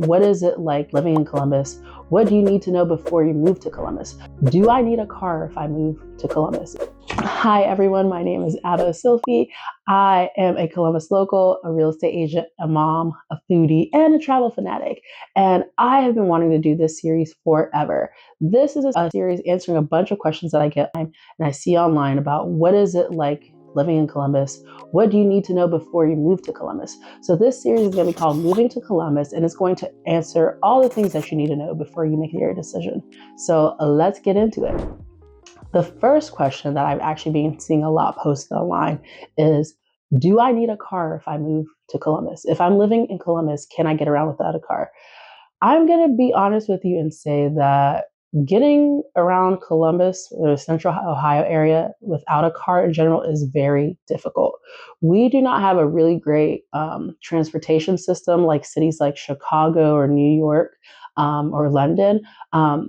What is it like living in Columbus? What do you need to know before you move to Columbus? Do I need a car if I move to Columbus? Hi everyone, my name is Abba Silfi. I am a Columbus local, a real estate agent, a mom, a foodie, and a travel fanatic. And I have been wanting to do this series forever. This is a series answering a bunch of questions that I get and I see online about what is it like living in Columbus? What do you need to know before you move to Columbus? So this series is going to be called Moving to Columbus, and it's going to answer all the things that you need to know before you make your decision. So let's get into it. The first question that I've actually been seeing a lot posted online is, do I need a car if I move to Columbus? If I'm living in Columbus, can I get around without a car? I'm going to be honest with you and say that getting around Columbus or the central Ohio area without a car in general is very difficult. We do not have a really great transportation system like cities like Chicago or New York or London.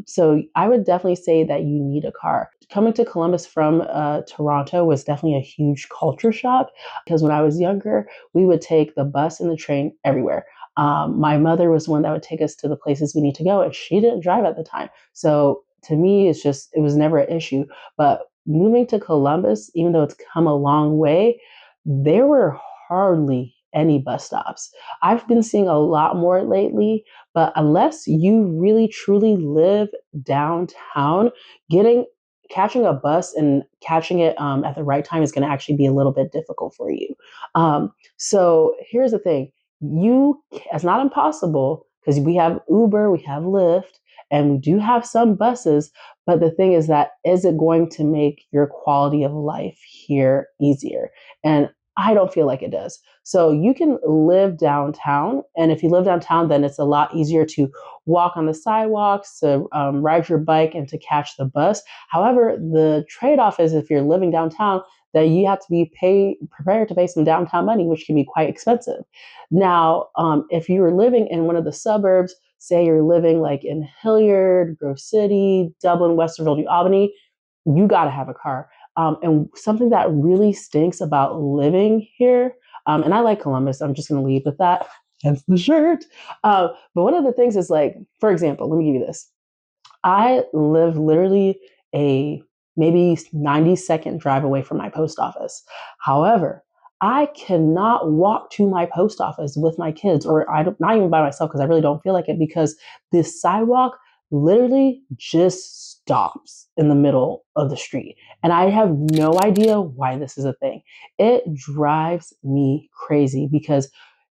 So I would definitely say that you need a car. Coming to Columbus from Toronto was definitely a huge culture shock because when I was younger, we would take the bus and the train everywhere. My mother was one that would take us to the places we need to go, and she didn't drive at the time. So to me, it was never an issue. But moving to Columbus, even though it's come a long way, there were hardly any bus stops. I've been seeing a lot more lately, but unless you really truly live downtown, catching a bus and catching it at the right time is going to actually be a little bit difficult for you. So here's the thing. It's not impossible because we have Uber, we have Lyft, and we do have some buses. But the thing is that, is it going to make your quality of life here easier? And I don't feel like it does. So you can live downtown. And if you live downtown, then it's a lot easier to walk on the sidewalks, to ride your bike, and to catch the bus. However, the trade-off is if you're living downtown, that you have to be prepared to pay some downtown money, which can be quite expensive. Now, if you were living in one of the suburbs, say you're living like in Hilliard, Grove City, Dublin, Westerville, New Albany, you got to have a car. And something that really stinks about living here, and I like Columbus, I'm just going to leave with that. Hence the shirt. But one of the things is like, for example, let me give you this. I live literally a maybe 90-second drive away from my post office. However, I cannot walk to my post office with my kids, or not even by myself because I really don't feel like it, because the sidewalk literally just stops in the middle of the street. And I have no idea why this is a thing. It drives me crazy because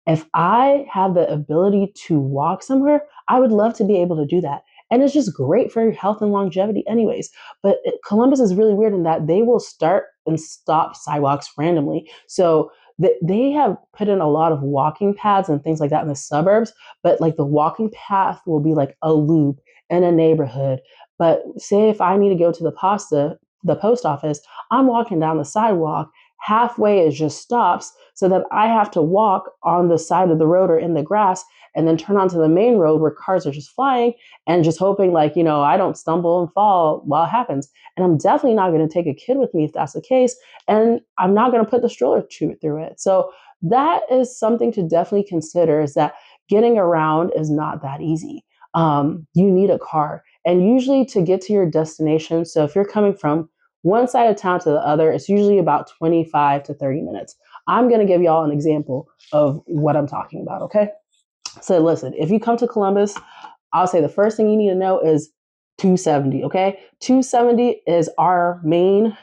if I have the ability to walk somewhere, I would love to be able to do that. And it's just great for your health and longevity anyways. But Columbus is really weird in that they will start and stop sidewalks randomly. So they have put in a lot of walking paths and things like that in the suburbs, but like the walking path will be like a loop in a neighborhood. But say if I need to go to the post office, I'm walking down the sidewalk. Halfway it just stops so that I have to walk on the side of the road or in the grass and then turn onto the main road where cars are just flying and just hoping like, I don't stumble and fall while it happens. And I'm definitely not going to take a kid with me if that's the case. And I'm not going to put the stroller through it. So that is something to definitely consider, is that getting around is not that easy. You need a car. And usually to get to your destination, so if you're coming from one side of town to the other, it's usually about 25 to 30 minutes. I'm going to give y'all an example of what I'm talking about, okay? So listen, if you come to Columbus, I'll say the first thing you need to know is 270, okay? 270 is our main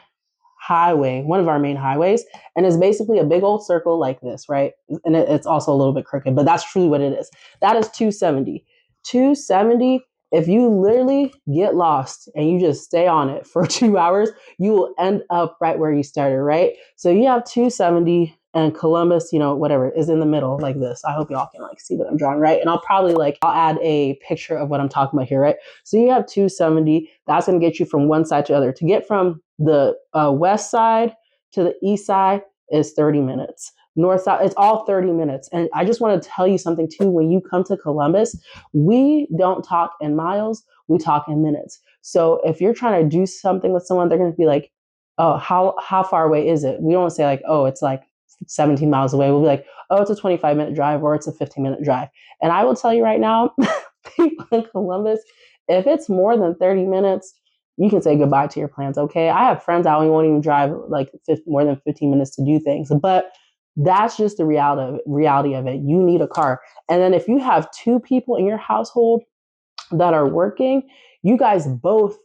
highway, one of our main highways, and it's basically a big old circle like this, right? And it's also a little bit crooked, but that's truly what it is. That is 270. 270, if you literally get lost and you just stay on it for 2 hours, you will end up right where you started, right? So you have 270 and Columbus, whatever, is in the middle like this. I hope y'all can see what I'm drawing, right? And I'll add a picture of what I'm talking about here, right? So you have 270, that's going to get you from one side to the other. To get from the west side to the east side is 30 minutes. North side, it's all 30 minutes. And I just want to tell you something too. When you come to Columbus, we don't talk in miles, we talk in minutes. So if you're trying to do something with someone, they're going to be like, oh, how far away is it? We don't say like, oh, it's like 17 miles away, we'll be like, oh, it's a 25-minute drive or it's a 15-minute drive. And I will tell you right now, people in Columbus, if it's more than 30 minutes, you can say goodbye to your plans, okay? I have friends that won't even drive like more than 15 minutes to do things, but that's just the reality of it. You need a car. And then if you have two people in your household that are working, you guys both,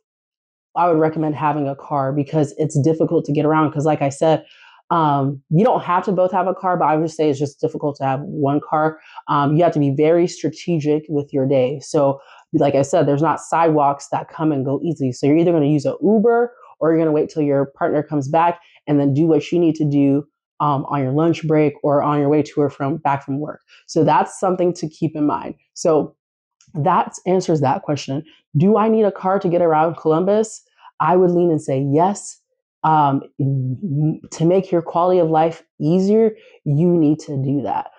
I would recommend having a car because it's difficult to get around. Because, like I said, you don't have to both have a car, but I would say it's just difficult to have one car. You have to be very strategic with your day. So, like I said, there's not sidewalks that come and go easily. So, you're either going to use an Uber or you're going to wait till your partner comes back and then do what you need to do on your lunch break or on your way to or from back from work. So, that's something to keep in mind. So, that answers that question. Do I need a car to get around Columbus? I would lean and say yes. To make your quality of life easier, you need to do that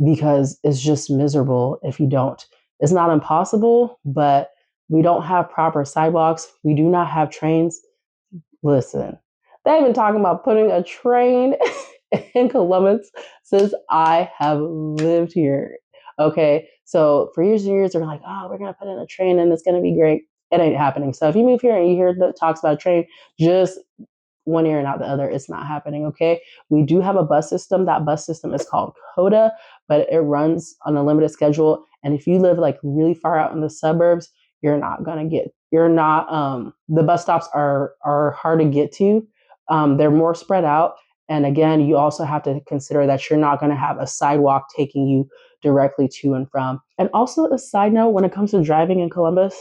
because it's just miserable if you don't. It's not impossible, but we don't have proper sidewalks. We do not have trains. Listen, they've been talking about putting a train in Columbus since I have lived here. Okay, so for years and years, they're like, oh, we're going to put in a train and it's going to be great. It ain't happening. So if you move here and you hear the talks about a train, just one ear and out the other, it's not happening, okay? We do have a bus system. That bus system is called CODA, but it runs on a limited schedule. And if you live like really far out in the suburbs, the bus stops are hard to get to. They're more spread out. And again, you also have to consider that you're not going to have a sidewalk taking you directly to and from. And also a side note, when it comes to driving in Columbus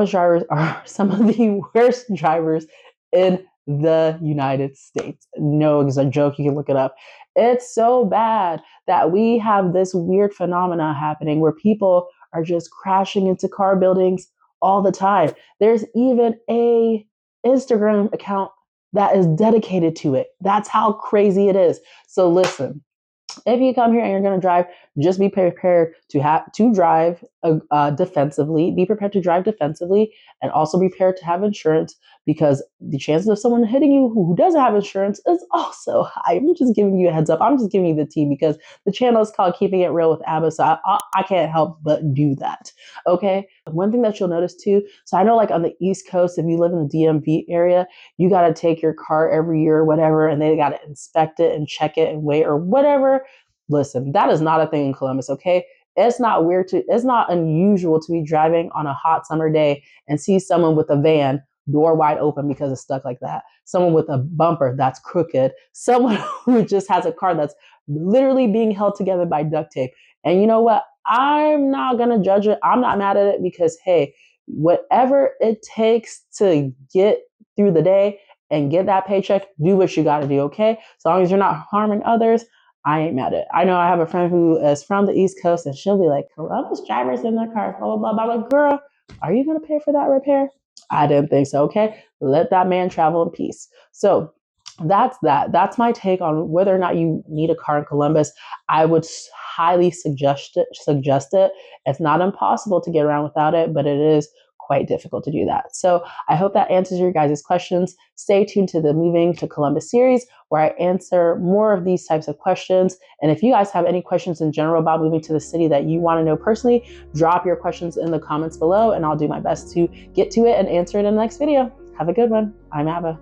drivers are some of the worst drivers in the United States. No, it's a joke. You can look it up. It's so bad that we have this weird phenomena happening where people are just crashing into car buildings all the time. There's even a Instagram account that is dedicated to it. That's how crazy it is. So listen, if you come here and you're going to drive, just be prepared to drive defensively. Be prepared to drive defensively, and also be prepared to have insurance because the chances of someone hitting you who doesn't have insurance is also high. I'm just giving you a heads up. I'm just giving you the tea because the channel is called Keeping It Real with Abba, so I can't help but do that. Okay. One thing that you'll notice too. So I know, like on the East Coast, if you live in the DMV area, you got to take your car every year or whatever, and they got to inspect it and check it and wait or whatever. Listen, that is not a thing in Columbus, okay? It's not unusual to be driving on a hot summer day and see someone with a van, door wide open because it's stuck like that. Someone with a bumper that's crooked. Someone who just has a car that's literally being held together by duct tape. And you know what? I'm not going to judge it. I'm not mad at it because, hey, whatever it takes to get through the day and get that paycheck, do what you got to do, okay? As long as you're not harming others, I ain't mad at it. I know I have a friend who is from the East Coast and she'll be like, Columbus drivers in their cars, blah, blah, blah, blah. I'm like, girl, are you going to pay for that repair? I didn't think so. Okay. Let that man travel in peace. So that's that. That's my take on whether or not you need a car in Columbus. I would highly suggest it. It's not impossible to get around without it, but it is quite difficult to do that. So I hope that answers your guys' questions. Stay tuned to the Moving to Columbus series where I answer more of these types of questions. And if you guys have any questions in general about moving to the city that you want to know personally, drop your questions in the comments below and I'll do my best to get to it and answer it in the next video. Have a good one. I'm Abba.